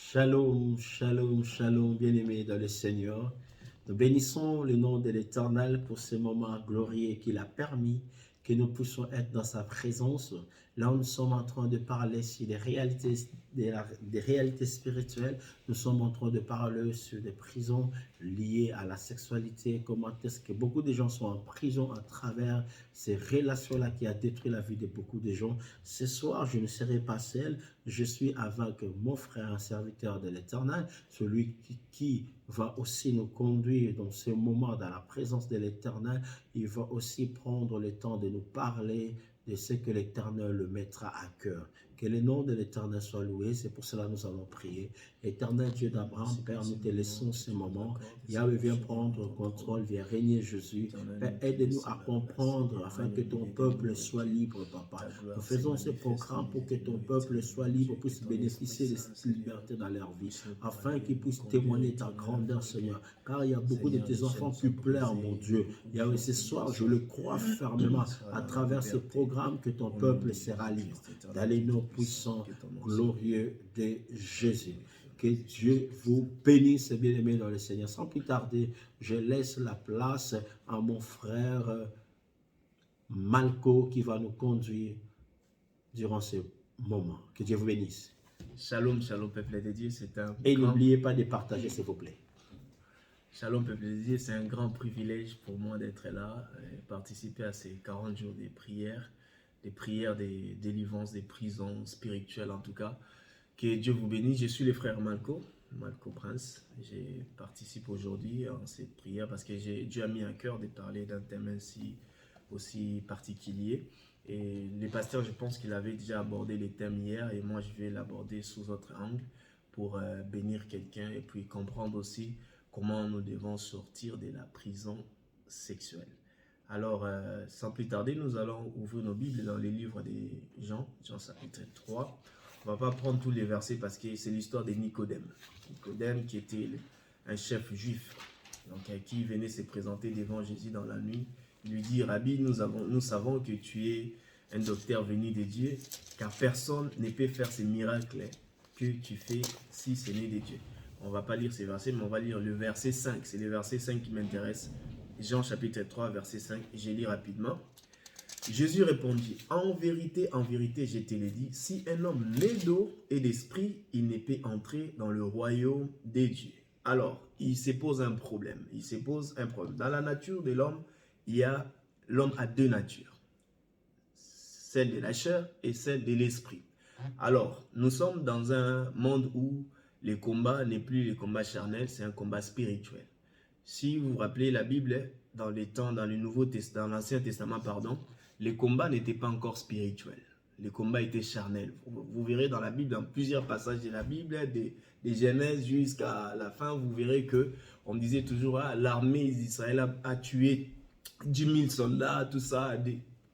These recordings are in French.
Shalom, shalom, shalom, bien-aimés dans le Seigneur. Nous bénissons le nom de l'Éternel pour ce moment glorieux qu'il a permis que nous puissions être dans sa présence. Là où nous sommes en train de parler sur des réalités spirituelles, nous sommes en train de parler sur des prisons liées à la sexualité, comment est-ce que beaucoup de gens sont en prison à travers ces relations-là qui a détruit la vie de beaucoup de gens. Ce soir, je ne serai pas seul, je suis avec mon frère, un serviteur de l'Éternel, celui qui va aussi nous conduire dans ce moment dans la présence de l'Éternel. Il va aussi prendre le temps de nous parler de ce que l'Éternel le mettra à cœur. Que le nom de l'Éternel soit loué, c'est pour cela que nous allons prier. Éternel Dieu d'Abraham, Père, nous te laissons ce moment. Yahweh, viens prendre le contrôle, viens régner Jésus. Père, aide-nous à comprendre afin que ton peuple soit libre, Papa. Nous faisons ce programme pour que ton peuple soit libre, puisse bénéficier de cette liberté dans leur vie, afin qu'ils puissent témoigner ta grandeur, Seigneur. Car il y a beaucoup de tes enfants qui pleurent, mon Dieu. Yahweh, ce soir, je le crois fermement, à travers ce programme, que ton peuple sera libre. Dans les noms puissants, glorieux de Jésus. Que Dieu vous bénisse, bien-aimés dans le Seigneur. Sans plus tarder, je laisse la place à mon frère Malco qui va nous conduire durant ce moment. Que Dieu vous bénisse. Shalom, shalom, peuple de Dieu. Et n'oubliez pas de partager, s'il vous plaît. Shalom, peuple de Dieu. C'est un grand privilège pour moi d'être là et participer à ces 40 jours des prières des délivrances, des prisons spirituelles en tout cas. Que Dieu vous bénisse. Je suis le frère Malco Prince. Je participe aujourd'hui en cette prière parce que Dieu a mis à cœur de parler d'un thème aussi particulier. Et les pasteurs, je pense qu'il avait déjà abordé les thèmes hier et moi je vais l'aborder sous autre angle pour bénir quelqu'un et puis comprendre aussi comment nous devons sortir de la prison sexuelle. Alors, sans plus tarder, nous allons ouvrir nos Bibles dans les livres de Jean chapitre 3. On ne va pas prendre tous les versets parce que c'est l'histoire de Nicodème. Nicodème qui était un chef juif, donc qui venait se présenter devant Jésus dans la nuit. Il lui dit, Rabbi, nous savons que tu es un docteur venu de Dieu, car personne ne peut faire ces miracles que tu fais si ce n'est de Dieu. On ne va pas lire ces versets, mais on va lire le verset 5. C'est le verset 5 qui m'intéresse. Jean chapitre 3, verset 5. Je lis rapidement. Jésus répondit, en vérité, je te l'ai dit, si un homme né d'eau et d'esprit, il ne peut entrer dans le royaume des dieux. Alors, il se pose un problème. Dans la nature de l'homme, l'homme a deux natures. Celle de la chair et celle de l'esprit. Alors, nous sommes dans un monde où le combat n'est plus le combat charnel, c'est un combat spirituel. Si vous vous rappelez la Bible, dans l'Ancien Testament, les combats n'étaient pas encore spirituels. Les combats étaient charnels. Vous verrez dans la Bible, dans plusieurs passages de la Bible, des Genèse jusqu'à la fin, vous verrez que on disait toujours l'armée d'Israël a tué 10 000 soldats, tout ça,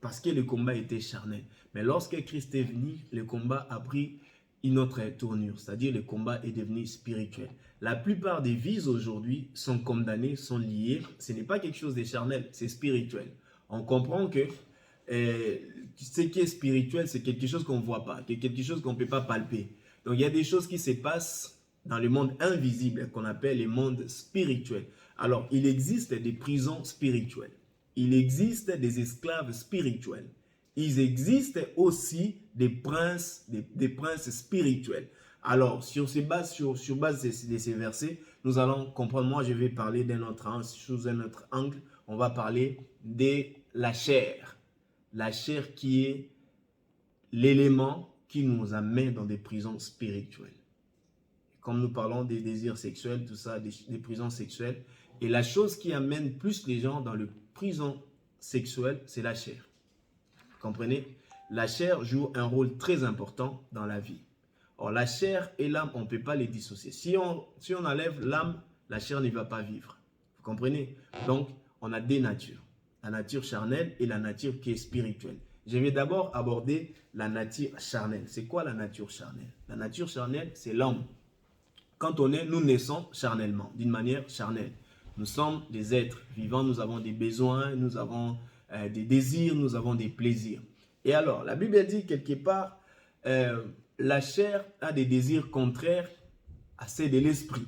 parce que le combat était charnel. Mais lorsque Christ est venu, le combat a pris une autre tournure, c'est-à-dire le combat est devenu spirituel. La plupart des vies aujourd'hui sont condamnées, sont liées. Ce n'est pas quelque chose de charnel, c'est spirituel. On comprend que ce qui est spirituel, c'est quelque chose qu'on ne voit pas, quelque chose qu'on ne peut pas palper. Donc il y a des choses qui se passent dans le monde invisible qu'on appelle le monde spirituel. Alors il existe des prisons spirituelles. Il existe des esclaves spirituels. Il existe aussi des princes spirituels. Alors, sur base de ces versets, nous allons comprendre. Moi, je vais parler sous un autre angle. On va parler de la chair. La chair qui est l'élément qui nous amène dans des prisons spirituelles. Comme nous parlons des désirs sexuels, tout ça, des prisons sexuelles. Et la chose qui amène plus les gens dans les prisons sexuelles, c'est la chair. Vous comprenez? La chair joue un rôle très important dans la vie. Or, la chair et l'âme, on ne peut pas les dissocier. Si on enlève l'âme, la chair ne va pas vivre. Vous comprenez? Donc, on a deux natures. La nature charnelle et la nature qui est spirituelle. Je vais d'abord aborder la nature charnelle. C'est quoi la nature charnelle? La nature charnelle, c'est l'homme. Quand nous naissons charnellement, d'une manière charnelle. Nous sommes des êtres vivants, nous avons des besoins, nous avons des désirs, nous avons des plaisirs. Et alors, la Bible dit quelque part, la chair a des désirs contraires à celle de l'esprit.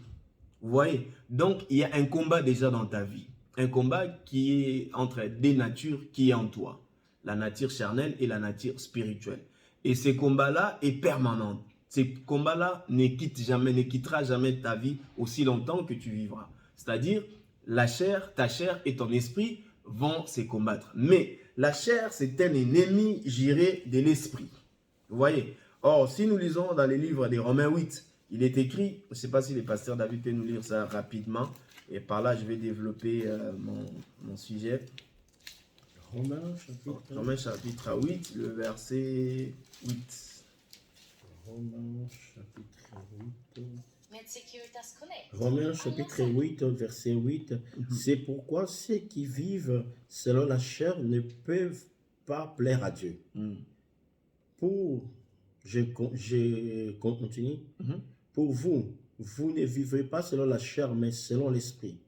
Vous voyez? Donc, il y a un combat déjà dans ta vie. Un combat qui est entre des natures qui est en toi. La nature charnelle et la nature spirituelle. Et ce combat-là est permanent. Ce combat-là ne quittera jamais ta vie aussi longtemps que tu vivras. C'est-à-dire, la chair, ta chair et ton esprit vont se combattre. Mais la chair, c'est un ennemi juré de l'esprit. Vous voyez? Or, si nous lisons dans les livres des Romains 8, il est écrit, je ne sais pas si le pasteur David peut nous lire ça rapidement, et par là, je vais développer mon sujet. Romains chapitre 8, le verset 8. Romains chapitre 8. Romains Romains chapitre 8, verset 8. C'est pourquoi ceux qui vivent selon la chair ne peuvent pas plaire à Dieu. Je continue. Pour vous, vous ne vivez pas selon la chair, mais selon l'esprit.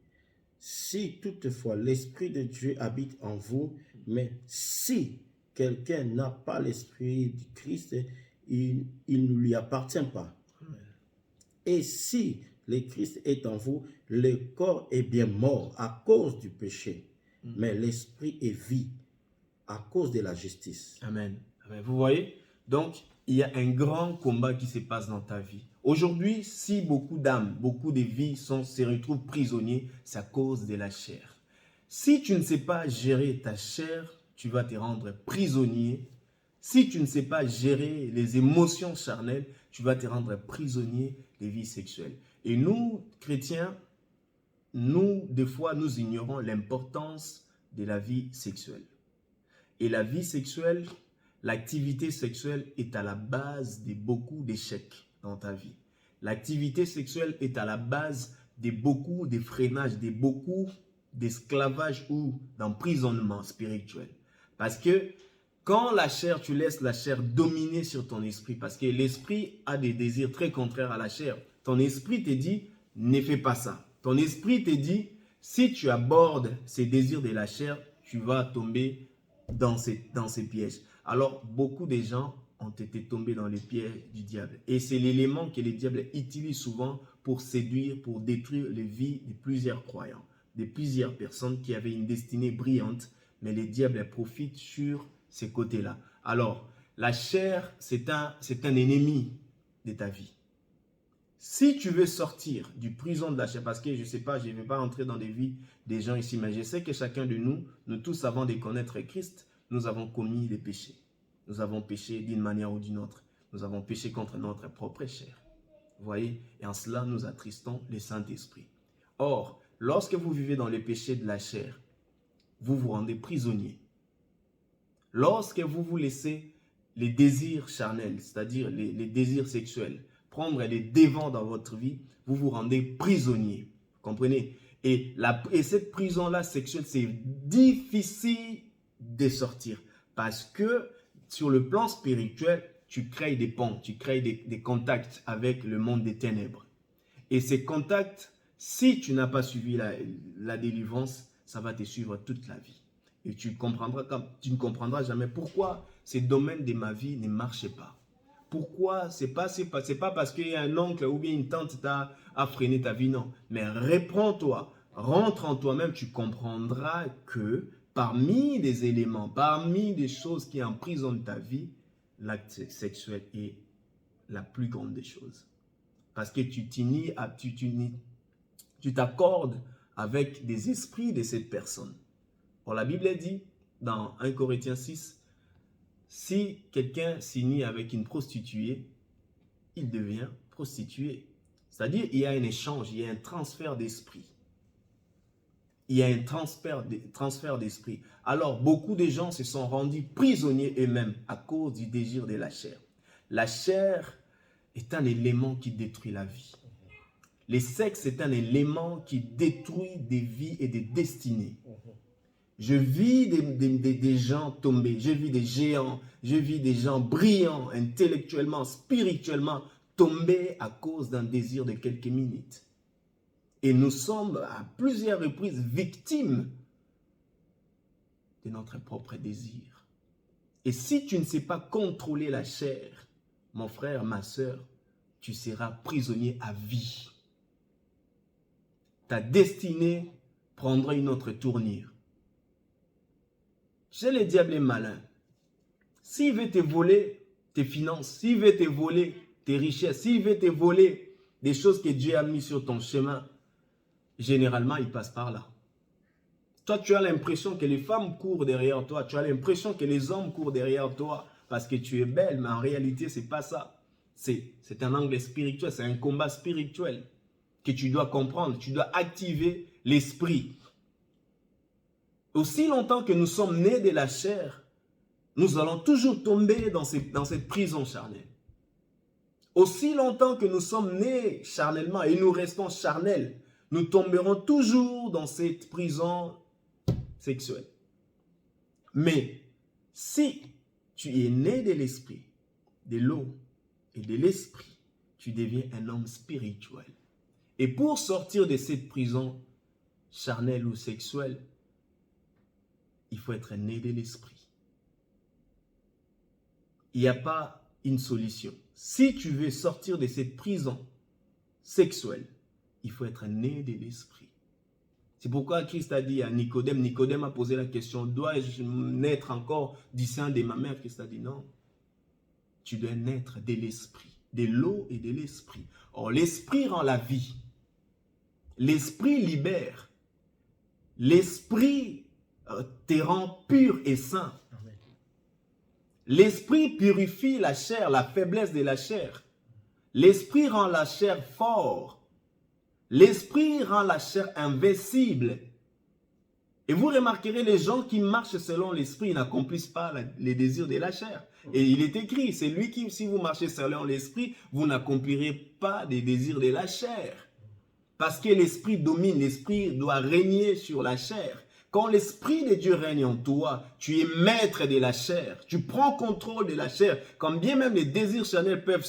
Si toutefois l'esprit de Dieu habite en vous, mais si quelqu'un n'a pas l'esprit du Christ, il ne lui appartient pas. Et si le Christ est en vous, le corps est bien mort à cause du péché, mais l'esprit est vie à cause de la justice. Amen. Amen. Vous voyez? Donc, il y a un grand combat qui se passe dans ta vie. Aujourd'hui, si beaucoup d'âmes, beaucoup de vies se retrouvent prisonniers, c'est à cause de la chair. Si tu ne sais pas gérer ta chair, tu vas te rendre prisonnier. Si tu ne sais pas gérer les émotions charnelles, tu vas te rendre prisonnier des vies sexuelles. Et nous, chrétiens, des fois, nous ignorons l'importance de la vie sexuelle. Et la vie sexuelle, l'activité sexuelle est à la base de beaucoup d'échecs dans ta vie. L'activité sexuelle est à la base de beaucoup de freinages, de beaucoup d'esclavage ou d'emprisonnement spirituel. Parce que quand la chair, tu laisses la chair dominer sur ton esprit, parce que l'esprit a des désirs très contraires à la chair. Ton esprit te dit, ne fais pas ça. Ton esprit te dit, si tu abordes ces désirs de la chair, tu vas tomber dans ces pièges. Alors, beaucoup de gens ont été tombés dans les pièges du diable. Et c'est l'élément que le diable utilise souvent pour séduire, pour détruire les vies de plusieurs croyants, de plusieurs personnes qui avaient une destinée brillante, mais le diable profite sur ces côtés-là. Alors, la chair, c'est un ennemi de ta vie. Si tu veux sortir du prison de la chair, parce que je ne sais pas, je ne vais pas entrer dans des vies des gens ici, mais je sais que chacun de nous tous avant de connaître Christ, nous avons commis des péchés. Nous avons péché d'une manière ou d'une autre. Nous avons péché contre notre propre chair. Vous voyez? Et en cela, nous attristons le Saint-Esprit. Or, lorsque vous vivez dans le péché de la chair, vous vous rendez prisonnier. Lorsque vous vous laissez les désirs charnels, c'est-à-dire les désirs sexuels, prendre les devants dans votre vie, vous vous rendez prisonnier. Vous comprenez? Et cette prison-là sexuelle, c'est difficile de sortir. Parce que sur le plan spirituel, tu crées des ponts, tu crées des contacts avec le monde des ténèbres. Et ces contacts, si tu n'as pas suivi la délivrance, ça va te suivre toute la vie. Et tu ne comprendras jamais pourquoi ces domaines de ma vie ne marchaient pas. Pourquoi? C'est pas parce qu'il y a un oncle ou bien une tante t'a freiné ta vie, non. Mais reprends-toi, rentre en toi-même, tu comprendras que parmi des éléments, parmi des choses qui emprisonnent ta vie, l'acte sexuel est la plus grande des choses. Parce que tu t'accordes avec des esprits de cette personne. Or, la Bible dit dans 1 Corinthiens 6, si quelqu'un s'unit avec une prostituée, il devient prostitué. C'est-à-dire, il y a un échange, il y a un transfert d'esprit. Il y a un transfert d'esprit. Alors, beaucoup de gens se sont rendus prisonniers eux-mêmes à cause du désir de la chair. La chair est un élément qui détruit la vie. Le sexe est un élément qui détruit des vies et des destinées. Je vis des gens tombés, je vis des géants, je vis des gens brillants, intellectuellement, spirituellement, tombés à cause d'un désir de quelques minutes. Et nous sommes à plusieurs reprises victimes de notre propre désir. Et si tu ne sais pas contrôler la chair, mon frère, ma soeur, tu seras prisonnier à vie. Ta destinée prendra une autre tournure. Chez le diable est malin. S'il veut te voler tes finances, s'il veut te voler tes richesses, s'il veut te voler des choses que Dieu a mis sur ton chemin, généralement, il passe par là. Toi, tu as l'impression que les femmes courent derrière toi. Tu as l'impression que les hommes courent derrière toi parce que tu es belle. Mais en réalité, ce n'est pas ça. C'est un angle spirituel. C'est un combat spirituel que tu dois comprendre. Tu dois activer l'esprit. Aussi longtemps que nous sommes nés de la chair, nous allons toujours tomber dans cette prison charnelle. Aussi longtemps que nous sommes nés charnellement et nous restons charnels, nous tomberons toujours dans cette prison sexuelle. Mais si tu es né de l'esprit, de l'eau et de l'esprit, tu deviens un homme spirituel. Et pour sortir de cette prison charnelle ou sexuelle, il faut être né de l'esprit. Il n'y a pas une solution. Si tu veux sortir de cette prison sexuelle, il faut être né de l'esprit. C'est pourquoi Christ a dit à Nicodème, Nicodème a posé la question, dois-je naître encore du sein de ma mère? Christ a dit non. Tu dois naître de l'esprit, de l'eau et de l'esprit. Or, l'esprit rend la vie. L'esprit libère. L'esprit te rend pur et saint. L'esprit purifie la chair, la faiblesse de la chair. L'esprit rend la chair forte. L'esprit rend la chair invincible. Et vous remarquerez, les gens qui marchent selon l'esprit n'accomplissent pas les désirs de la chair. Et il est écrit, c'est lui qui, si vous marchez selon l'esprit, vous n'accomplirez pas des désirs de la chair. Parce que l'esprit domine, l'esprit doit régner sur la chair. Quand l'esprit de Dieu règne en toi, tu es maître de la chair. Tu prends contrôle de la chair. Quand bien même les désirs charnels peuvent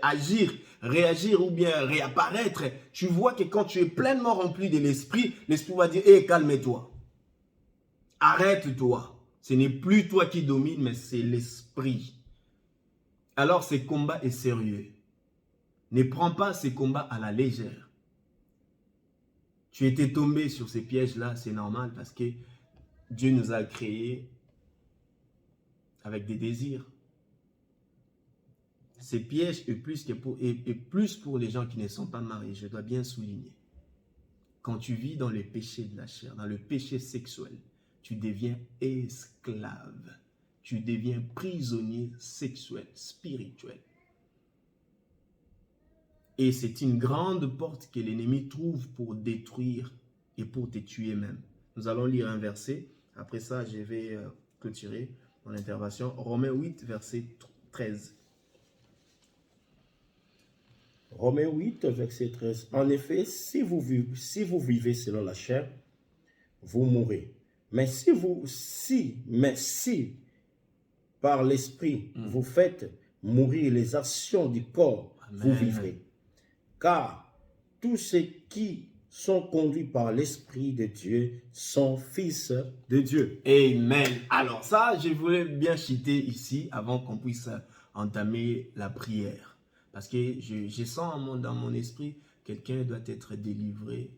agir, réagir ou bien réapparaître, tu vois que quand tu es pleinement rempli de l'esprit, l'esprit va dire, hé, calme-toi. Arrête-toi. Ce n'est plus toi qui domine, mais c'est l'esprit. Alors ce combat est sérieux. Ne prends pas ces combats à la légère. Tu étais tombé sur ces pièges-là, c'est normal parce que Dieu nous a créés avec des désirs. Ces pièges est plus pour les gens qui ne sont pas mariés, je dois bien souligner. Quand tu vis dans le péché de la chair, dans le péché sexuel, tu deviens esclave. Tu deviens prisonnier sexuel, spirituel. Et c'est une grande porte que l'ennemi trouve pour détruire et pour te tuer même. Nous allons lire un verset. Après ça, je vais clôturer mon intervention. Romains 8, verset 13. Romains 8, verset 13. En effet, si vous vivez selon la chair, vous mourrez. Mais si par l'esprit, vous faites mourir les actions du corps, Amen. vous vivrez. Car tous ceux qui sont conduits par l'Esprit de Dieu sont fils de Dieu. Amen. Alors ça, je voulais bien citer ici avant qu'on puisse entamer la prière. Parce que je sens dans mon esprit, quelqu'un doit être délivré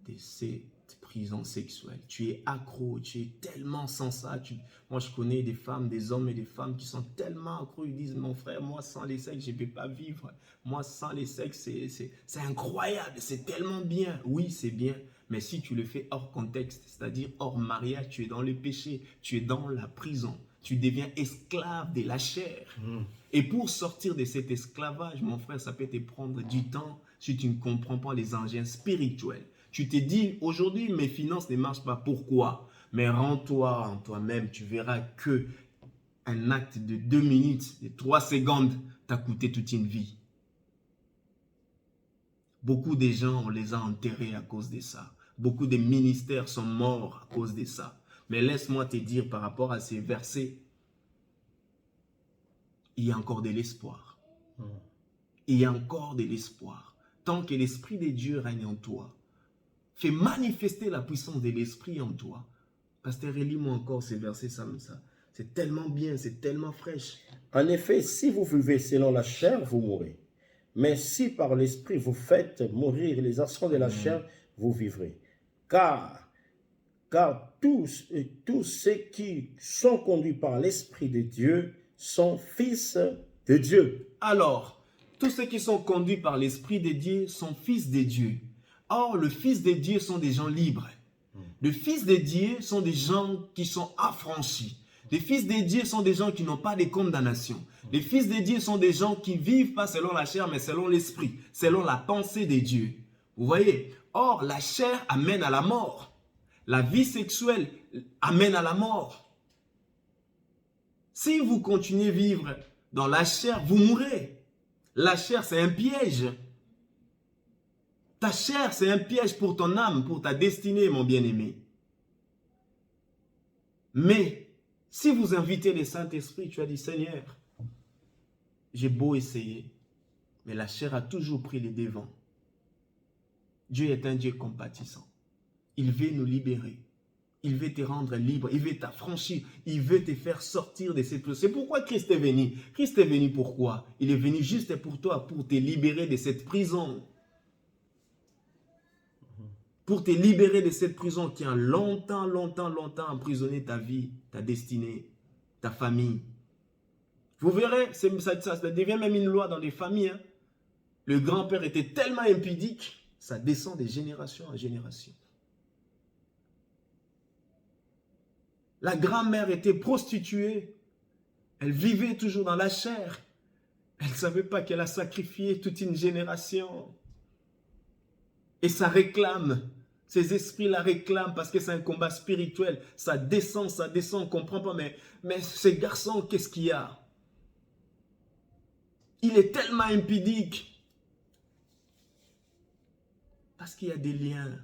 de cette prison sexuelle. Tu es accro, tu es tellement sans ça. Moi, je connais des femmes, des hommes et des femmes qui sont tellement accros. Ils disent, mon frère, moi, sans les sexes, je ne peux pas vivre. Moi, sans les sexes, c'est incroyable, c'est tellement bien. Oui, c'est bien, mais si tu le fais hors contexte, c'est-à-dire hors mariage, tu es dans le péché, tu es dans la prison. Tu deviens esclave de la chair. Et pour sortir de cet esclavage, mon frère, ça peut te prendre du temps si tu ne comprends pas les engins spirituels. Tu te dis, aujourd'hui, mes finances ne marchent pas. Pourquoi? Mais rends-toi en toi-même. Tu verras que un acte de 2 minutes, de 3 secondes, t'a coûté toute une vie. Beaucoup de gens, on les a enterrés à cause de ça. Beaucoup de ministères sont morts à cause de ça. Mais laisse-moi te dire par rapport à ces versets, il y a encore de l'espoir. Il y a encore de l'espoir. Tant que l'Esprit de Dieu règne en toi, fais manifester la puissance de l'Esprit en toi. Pasteur, relis-moi encore ces versets, ça C'est tellement bien, c'est tellement fraîche. En effet, si vous vivez selon la chair, vous mourrez. Mais si par l'esprit vous faites mourir les actions de la chair, vous vivrez. Car tous ceux qui sont conduits par l'esprit de Dieu sont fils de Dieu. Alors, tous ceux qui sont conduits par l'Esprit de Dieu sont fils de Dieu. Or, le fils de Dieu sont des gens libres. Les fils de Dieu sont des gens qui sont affranchis. Les fils de Dieu sont des gens qui n'ont pas de condamnation. Les fils de Dieu sont des gens qui vivent pas selon la chair, mais selon l'esprit, selon la pensée de Dieu. Vous voyez? Or, la chair amène à la mort. La vie sexuelle amène à la mort. Si vous continuez à vivre dans la chair, vous mourrez. La chair, c'est un piège. Ta chair, c'est un piège pour ton âme, pour ta destinée, mon bien-aimé. Mais, si vous invitez le Saint-Esprit, tu as dit, Seigneur, j'ai beau essayer, mais la chair a toujours pris les devants. Dieu est un Dieu compatissant. Il veut nous libérer. Il veut te rendre libre. Il veut t'affranchir. Il veut te faire sortir de cette prison. C'est pourquoi Christ est venu. Christ est venu pourquoi? Il est venu juste pour toi, pour te libérer de cette prison. Pour te libérer de cette prison qui a longtemps emprisonné ta vie, ta destinée, ta famille. Vous verrez, ça devient même une loi dans les familles. Hein. Le grand-père était tellement impudique, ça descend de génération en génération. La grand-mère était prostituée. Elle vivait toujours dans la chair. Elle ne savait pas qu'elle a sacrifié toute une génération. Et ça réclame. Ces esprits la réclament parce que c'est un combat spirituel. Ça descend, on ne comprend pas. Mais ce garçon, qu'est-ce qu'il y a? Il est tellement impudique. Parce qu'il y a des liens.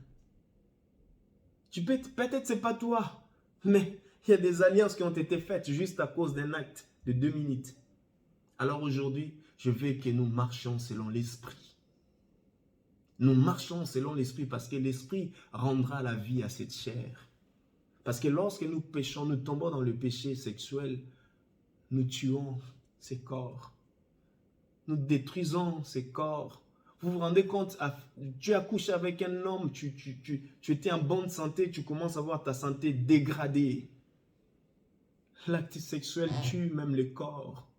Peut-être c'est pas toi. Mais il y a des alliances qui ont été faites juste à cause d'un acte de 2 minutes. Alors aujourd'hui, je veux que nous marchions selon l'esprit. Nous marchons selon l'esprit parce que l'esprit rendra la vie à cette chair. Parce que lorsque nous péchons, nous tombons dans le péché sexuel, nous tuons ces corps. Nous détruisons ces corps. Vous vous rendez compte, tu as couché avec un homme, tu étais en bonne santé, tu commences à voir ta santé dégradée. L'acte sexuel tue même le corps.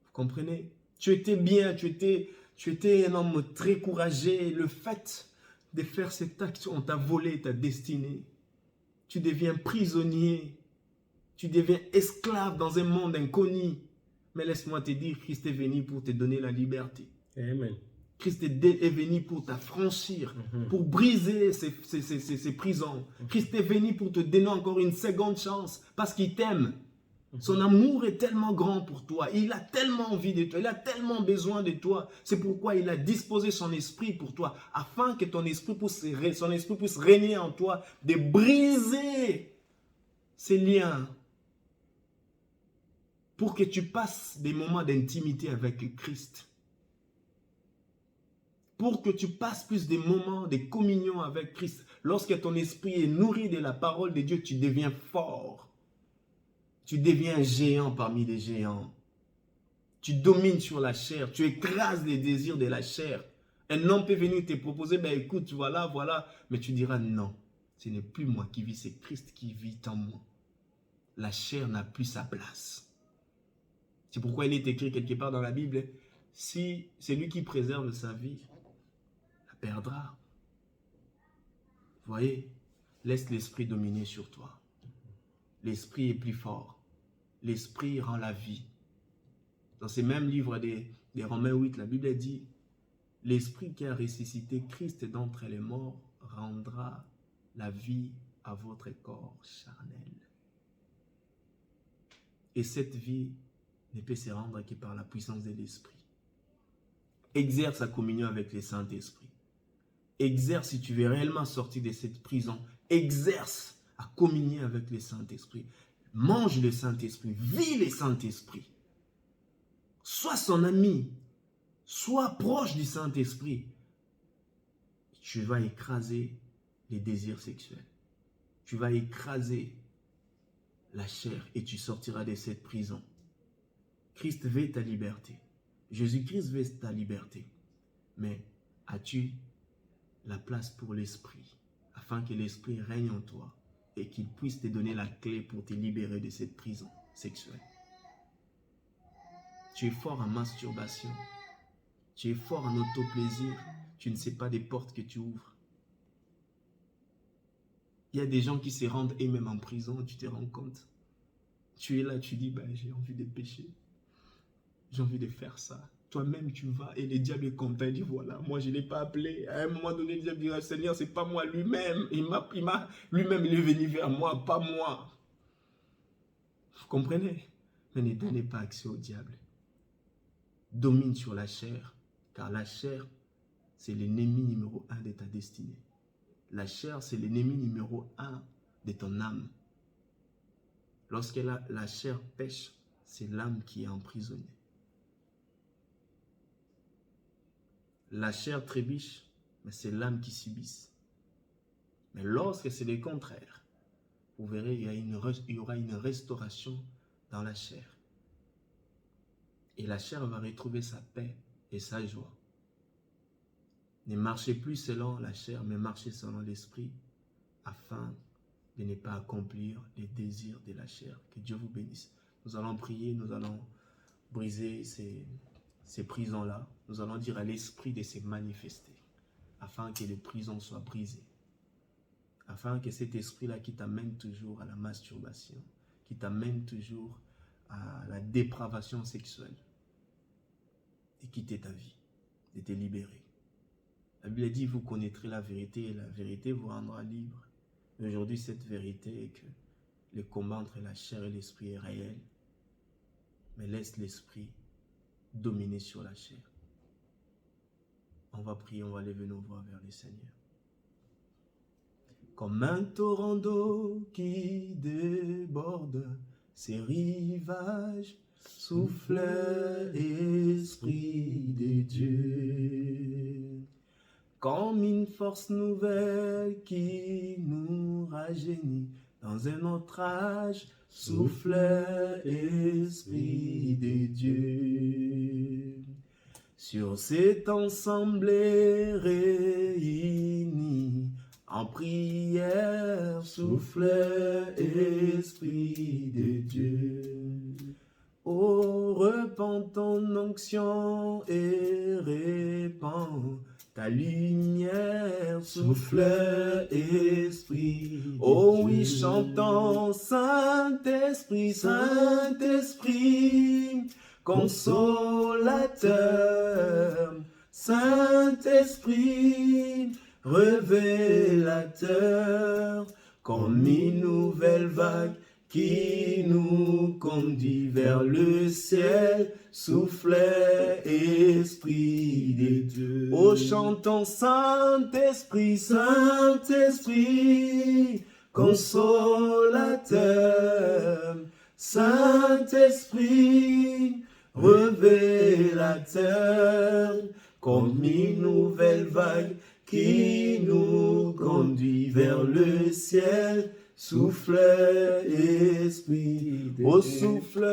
Vous comprenez? Tu étais bien, tu étais un homme très courageux. Le fait de faire cet acte, on t'a volé ta destinée. Tu deviens prisonnier. Tu deviens esclave dans un monde inconnu. Mais laisse-moi te dire, Christ est venu pour te donner la liberté. Amen. Christ est venu pour t'affranchir, pour briser ces prisons. Christ est venu pour te donner encore une seconde chance parce qu'il t'aime. Son amour est tellement grand pour toi. Il a tellement envie de toi. Il a tellement besoin de toi. C'est pourquoi il a disposé son esprit pour toi afin que son esprit puisse régner en toi, de briser ces liens pour que tu passes des moments d'intimité avec Christ. Pour que tu passes plus de moments de communion avec Christ. Lorsque ton esprit est nourri de la parole de Dieu, tu deviens fort. Tu deviens un géant parmi les géants. Tu domines sur la chair. Tu écrases les désirs de la chair. Un homme peut venir te proposer, ben écoute, voilà. Mais tu diras non. Ce n'est plus moi qui vis, c'est Christ qui vit en moi. La chair n'a plus sa place. C'est pourquoi il est écrit quelque part dans la Bible, si c'est lui qui préserve sa vie, perdra. Vous voyez, laisse l'esprit dominer sur toi. L'esprit est plus fort. L'esprit rend la vie. Dans ces mêmes livres des Romains 8, la Bible dit, l'esprit qui a ressuscité Christ d'entre les morts rendra la vie à votre corps charnel. Et cette vie ne peut se rendre que par la puissance de l'esprit. Exerce sa communion avec le Saint-Esprit. Exerce, si tu veux réellement sortir de cette prison, exerce à communier avec le Saint-Esprit. Mange le Saint-Esprit, vis le Saint-Esprit. Sois son ami, sois proche du Saint-Esprit. Tu vas écraser les désirs sexuels. Tu vas écraser la chair et tu sortiras de cette prison. Christ veut ta liberté. Jésus-Christ veut ta liberté. Mais as-tu la place pour l'esprit afin que l'esprit règne en toi et qu'il puisse te donner la clé pour te libérer de cette prison sexuelle? Tu es fort en masturbation. Tu es fort en autoplaisir. Tu ne sais pas des portes que tu ouvres. Il y a des gens qui se rendent eux-mêmes en prison, tu te rends compte. Tu es là, tu dis, ben, j'ai envie de pécher. J'ai envie de faire ça. Toi-même, tu vas et le diable est content. Il dit, voilà, moi, je ne l'ai pas appelé. À un moment donné, le diable dit, Seigneur, ce n'est pas moi lui-même. Lui-même, il est venu vers moi, pas moi. Vous comprenez? Mais ne donnez pas accès au diable. Domine sur la chair, car la chair, c'est l'ennemi numéro 1 de ta destinée. La chair, c'est l'ennemi numéro 1 de ton âme. Lorsque la chair pêche, c'est l'âme qui est emprisonnée. La chair trébiche, mais c'est l'âme qui subisse. Mais lorsque c'est le contraire, vous verrez, il y aura une restauration dans la chair. Et la chair va retrouver sa paix et sa joie. Ne marchez plus selon la chair, mais marchez selon l'esprit, afin de ne pas accomplir les désirs de la chair. Que Dieu vous bénisse. Nous allons prier, nous allons briser ces prisons-là. Nous allons dire à l'esprit de se manifester, afin que les prisons soient brisées. Afin que cet esprit-là qui t'amène toujours à la masturbation, qui t'amène toujours à la dépravation sexuelle, et quitter ta vie, de te libérer. La Bible dit, vous connaîtrez la vérité et la vérité vous rendra libre. Aujourd'hui, cette vérité est que le combat entre la chair et l'esprit est réel, mais laisse l'esprit dominer sur la chair. On va prier, on va lever nos voix vers le Seigneur. Comme un torrent d'eau qui déborde ses rivages, souffle, Esprit de Dieu, comme une force nouvelle qui nous rajeunit dans un autre âge, souffle, Esprit de Dieu, sur cet ensemble réuni en prière, souffle, Esprit de Dieu. Oh, repens ton onction et répands ta lumière, souffle, Esprit. Oh oui, chantons, Saint-Esprit, Saint-Esprit, consolateur, Saint-Esprit, révélateur, comme une nouvelle vague qui nous conduit vers le ciel, souffle, Esprit de Dieu. Oh, chantons, Saint-Esprit, Saint-Esprit, consolateur, Saint-Esprit, révélateur, comme une nouvelle vague qui nous conduit vers le ciel, souffle, Esprit de Dieu. Oh, souffle,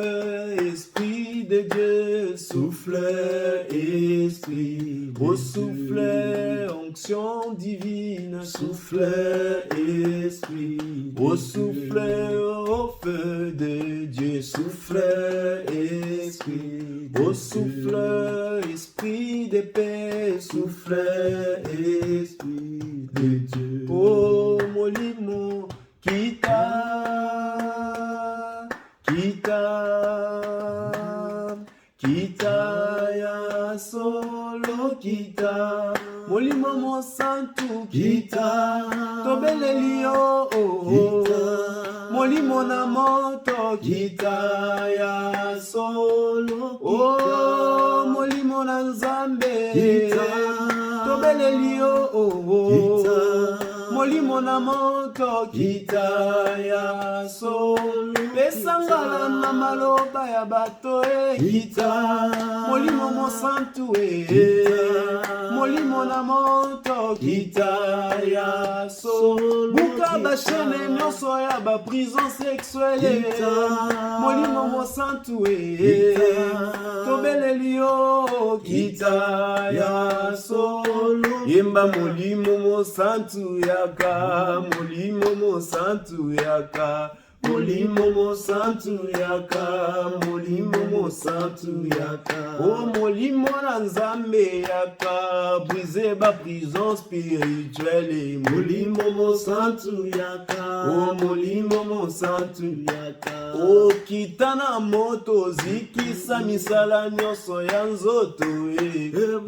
Esprit de Dieu, souffle, Esprit de Dieu. Oh, souffle, onction divine, souffle, Esprit. Oh, souffle, au feu de Dieu, souffle, Esprit. Oh, souffle, Esprit de paix, souffle, Esprit de Dieu. Oh, molimo, Kita ya solo kita, molimo mo santu kita, tobelelio molimo na moto kita ya solo oh molimo na nzambe kita, tobelelio molimo na moto kitaya solo pesangala na maloba ya bato kita molimo mosantu molimo na moto kitaya solo buka bashene nyonso ya ba prison sexuelle molimo mosantu tobeleli yo kitaya solo yemba molimo mosantu yaka molimo mosantu yaka molimo mosantu yaka molimo mosantu yaka o molimo na nzambe yaka brise ba prison spirituelle molimo mosantu yaka o molimo mosantu yaka o kitana moto zikisa misala nyonso ya nzoto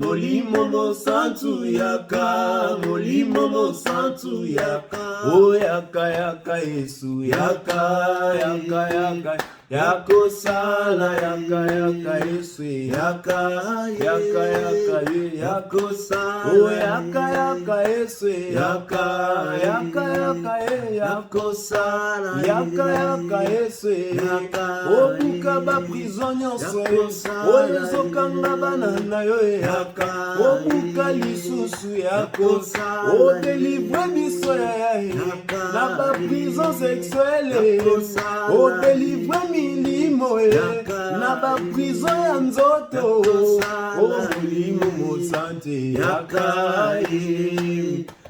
molimo mosantu yaka molimo mosantu yaka o yaka yaka Yesu yaka yaka yaka yako sala yaka yaka Yesu yaka yaka yaka yako sala o yaka yaka Yesu yaka yaka yaka yako sala yaka yaka Yesu yaka o buka ba prison nyonso o ezokanga bana na yo yaka o buka lisusu yako sala o délivre biso na ba prison sexuelle o délivre milimo na ba prison ya nzoto o molimo mosante yaka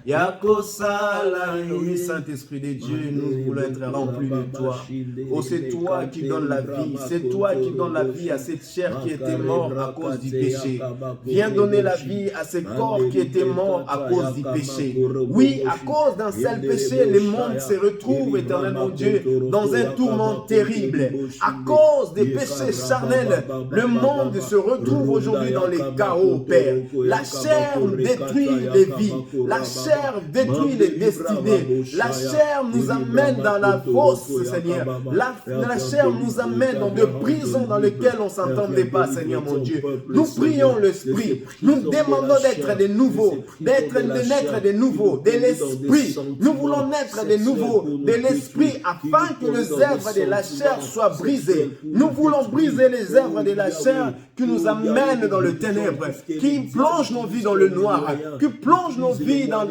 Yako sala, oui, Saint-Esprit de Dieu, nous voulons être remplis de toi. Oh, c'est toi qui donnes la vie. C'est toi qui donnes la vie à cette chair qui était morte à cause du péché. Viens donner la vie à ce corps qui était mort à cause du péché. Oui, à cause d'un seul péché, le monde se retrouve, éternel mon Dieu, dans un tourment terrible. À cause des péchés charnels, le monde se retrouve aujourd'hui dans les chaos, Père. La chair détruit les vies. La chair détruit les destinées. La chair nous amène dans la fosse, Seigneur. La chair nous amène dans des prisons dans lesquelles on ne s'entendait pas, Seigneur mon Dieu. Nous prions l'Esprit. Nous demandons d'être des nouveaux, de naître des nouveaux, de l'Esprit. Nous voulons naître des nouveaux, de l'Esprit, afin que les œuvres de la chair soient brisées. Nous voulons briser les œuvres de la chair qui nous amènent dans le ténèbre, qui plongent nos vies dans le noir, qui plongent nos vies dans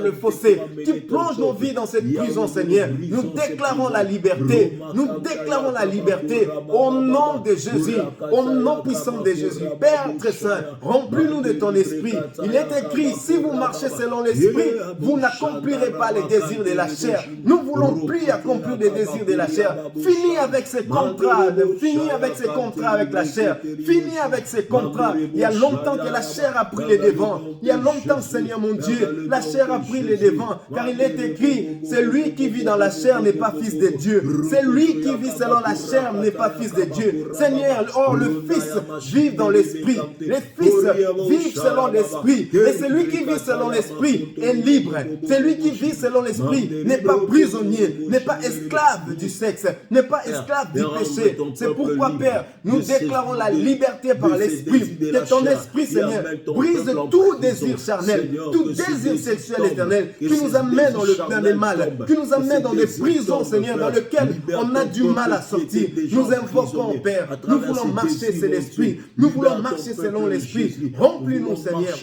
le fossé, qui plonge nos vies dans cette prison, Seigneur. Nous déclarons la liberté. Nous déclarons la liberté au nom de Jésus, au nom puissant de Jésus. Père très saint, remplis-nous de ton esprit. Il est écrit, si vous marchez selon l'esprit, vous n'accomplirez pas les désirs de la chair. Nous voulons plus accomplir les désirs de la chair. Finis avec ces contrats, finis avec ces contrats avec la chair. Finis avec ces contrats. Il y a longtemps que la chair a pris les devants. Il y a longtemps, Seigneur mon Dieu, la chair a pris les devants, car il est écrit, celui qui vit dans la chair n'est pas fils de Dieu. Celui qui vit selon la chair n'est pas fils de Dieu. Seigneur, or le Fils vit dans l'Esprit. Les fils vivent selon l'Esprit. Et celui qui vit selon l'Esprit est libre. Celui qui vit selon l'Esprit n'est pas prisonnier, n'est pas esclave du sexe, n'est pas esclave du péché. C'est pourquoi, Père, nous déclarons la liberté par l'Esprit. Que ton Esprit, Seigneur, brise tout désir charnel, tout désir sexuel éternel, qui nous amène dans le mal, qui nous amène dans des prisons, Seigneur, dans lesquelles on a du mal à sortir. Nous invoquons, Père, nous voulons marcher selon l'Esprit, nous voulons marcher selon l'Esprit. Remplis-nous, Seigneur,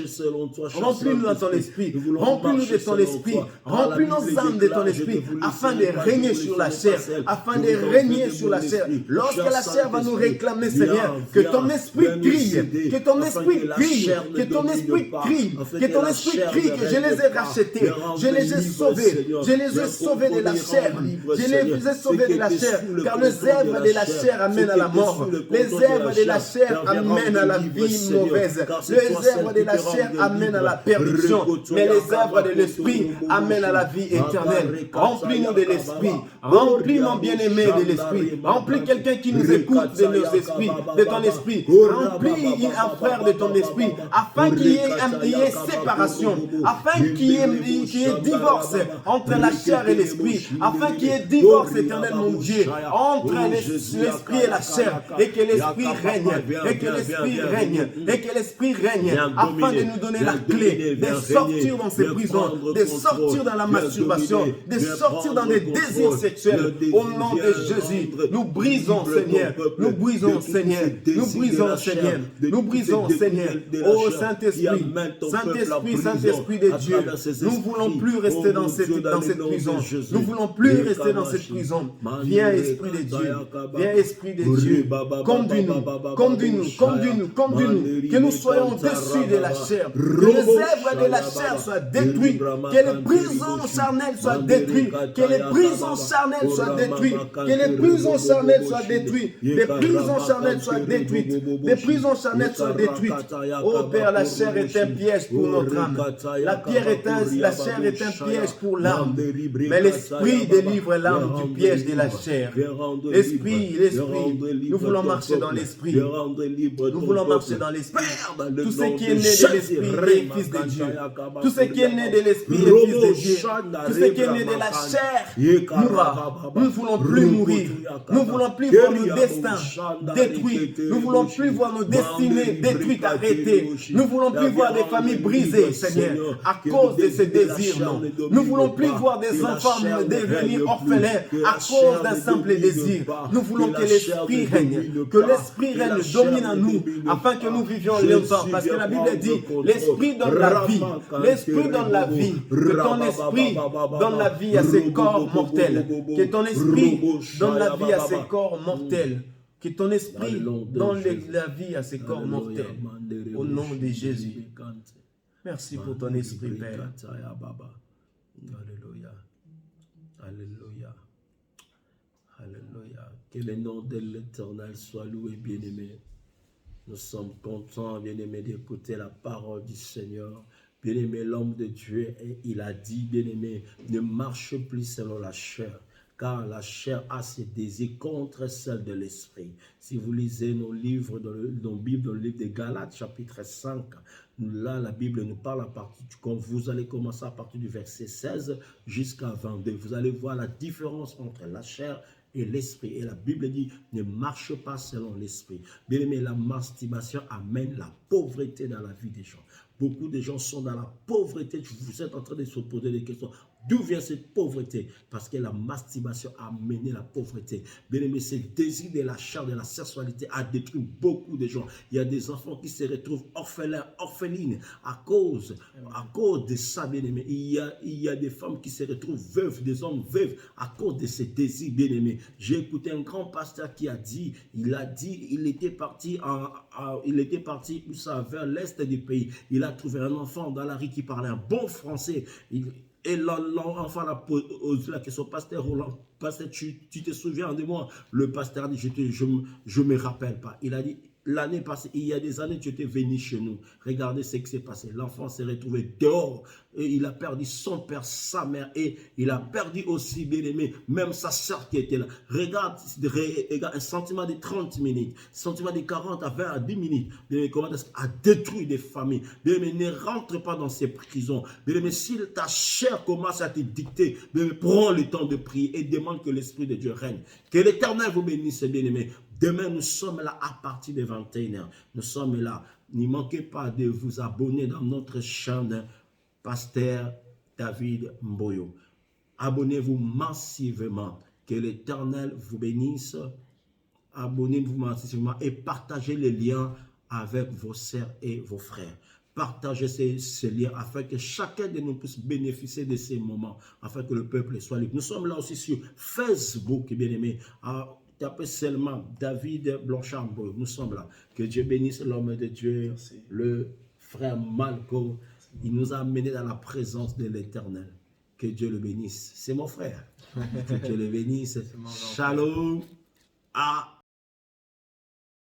remplis-nous dans ton Esprit, remplis-nous de ton Esprit, remplis nos âmes de ton Esprit, afin de régner sur la chair, afin de régner sur la chair. Lorsque la chair va nous réclamer, Seigneur, que ton Esprit crie, que ton Esprit crie, que ton Esprit crie, que ton Esprit crie, que je les ai rachetés, je les ai sauvés, je les ai sauvés de la chair, je les ai sauvés de la chair, car les œuvres de la chair amènent à la mort, les œuvres de la chair amènent à la vie mauvaise, les œuvres de la chair amènent à la perdition, mais les œuvres de l'Esprit amènent à la vie éternelle. Remplis-nous de l'Esprit, remplis mon bien-aimé de l'Esprit, remplis quelqu'un qui nous écoute de nos esprits, de ton Esprit, remplis un frère de ton Esprit, afin qu'il y ait séparation, afin qu'il qu'il y ait divorce entre la chair et l'esprit, afin qu'il y ait divorce, éternel mon Dieu, entre l'esprit et la chair, et que l'esprit règne, et que l'esprit règne, et que l'esprit règne, afin de nous donner la clé, de sortir dans ces prisons, de sortir dans la masturbation, de sortir dans des désirs sexuels. Au nom de Jésus, nous brisons, Seigneur, nous brisons, Seigneur, nous brisons, Seigneur, nous brisons, Seigneur. Oh Saint-Esprit, Saint-Esprit, Saint-Esprit de Dieu, nous ne voulons plus rester dans cette prison. Nous ne voulons plus rester dans cette prison. Viens, Esprit de Dieu, viens, Esprit de Dieu, conduis-nous, conduis-nous, conduis-nous, conduis-nous, que nous soyons au-dessus de la chair, que les œuvres de la chair soient détruites, que les prisons charnelles soient détruites, que les prisons charnelles soient détruites, que les prisons charnelles soient détruites, les prisons charnelles soient détruites, les prisons charnelles soient détruites. Oh Père, la chair est un piège pour notre âme. La chair est un piège pour l'âme. Mais l'esprit délivre l'âme du piège de la chair. L'esprit, nous voulons marcher dans l'esprit. Nous voulons marcher dans l'esprit. Tout ce qui est né de l'esprit est fils de Dieu. Tout ce qui est né de l'esprit est fils de Dieu. Tout ce qui est né de la chair mourra. Nous ne voulons plus mourir. Nous ne voulons plus voir nos destins détruits. Nous ne voulons plus voir nos destinées détruites, arrêtées. Nous ne voulons plus voir des familles brisées, Seigneur, à cause de ces désirs, non. Nous ne voulons plus voir des enfants devenir orphelins à cause d'un simple désir. Nous voulons que l'esprit règne, domine en nous, afin que nous vivions longtemps. Parce que la Bible dit, l'esprit donne la vie. L'esprit donne la vie. Que ton esprit donne la vie à ces corps mortels. Que ton esprit donne la vie à ces corps mortels. Que ton esprit donne la vie à ces corps mortels. Au nom de Jésus. Merci pour ton esprit, Père. Alléluia. Alléluia. Alléluia. Que le nom de l'Éternel soit loué, bien-aimé. Nous sommes contents, bien-aimé, d'écouter la parole du Seigneur. Bien-aimé, l'homme de Dieu, il a dit, bien-aimé, ne marche plus selon la chair, car la chair a ses désirs contre celle de l'esprit. Si vous lisez nos livres dans la Bible, dans le livre de Galates, chapitre 5, là, la Bible nous parle à partir quand vous allez commencer à partir du verset 16 jusqu'à 22. Vous allez voir la différence entre la chair et l'esprit. Et la Bible dit, ne marche pas selon l'esprit. Bien aimé, la masturbation amène la pauvreté dans la vie des gens. Beaucoup de gens sont dans la pauvreté. Vous êtes en train de se poser des questions. D'où vient cette pauvreté? Parce que la masturbation a amené la pauvreté. Bien aimé, ce désir de la chair, de la sexualité a détruit beaucoup de gens. Il y a des enfants qui se retrouvent orphelins, orphelines à cause de ça, bien aimé. Il y a des femmes qui se retrouvent veuves, des hommes veuves à cause de ces désirs, bien aimé. J'ai écouté un grand pasteur qui a dit, il était parti où ça, vers l'est du pays. Il a trouvé un enfant dans la rue qui parlait un bon français. Et l'enfant a posé la question, pasteur Roland, pasteur, tu te souviens de moi? Le pasteur a dit, je me rappelle pas. Il a dit, l'année passée, il y a des années, tu étais venu chez nous. Regardez ce qui s'est passé. L'enfant s'est retrouvé dehors. Et il a perdu son père, sa mère. Et il a perdu aussi, bien aimé, même sa soeur qui était là. Regarde un sentiment de 30 minutes. Un sentiment de 40 à 20 à 10 minutes. Bien aimé, comment est-ce qu'il a détruit des familles. Bien aimé, ne rentre pas dans ces prisons. Bien aimé, si ta chair commence à te dicter, bien aimé, prends le temps de prier et demande que l'Esprit de Dieu règne. Que l'Éternel vous bénisse, bien aimé. Demain, nous sommes là à partir de 21h. Nous sommes là. Ne manquez pas de vous abonner dans notre chaîne Pasteur David Mboyo. Abonnez-vous massivement. Que l'Éternel vous bénisse. Abonnez-vous massivement et partagez les liens avec vos sœurs et vos frères. Partagez ces liens afin que chacun de nous puisse bénéficier de ces moments, afin que le peuple soit libre. Nous sommes là aussi sur Facebook, bien aimé. Tapez seulement David Blanchard. Nous sommes là. Que Dieu bénisse l'homme de Dieu, le frère Malco. Il nous a amenés dans la présence de l'Éternel. Que Dieu le bénisse. C'est mon frère. Que Dieu le bénisse. Shalom.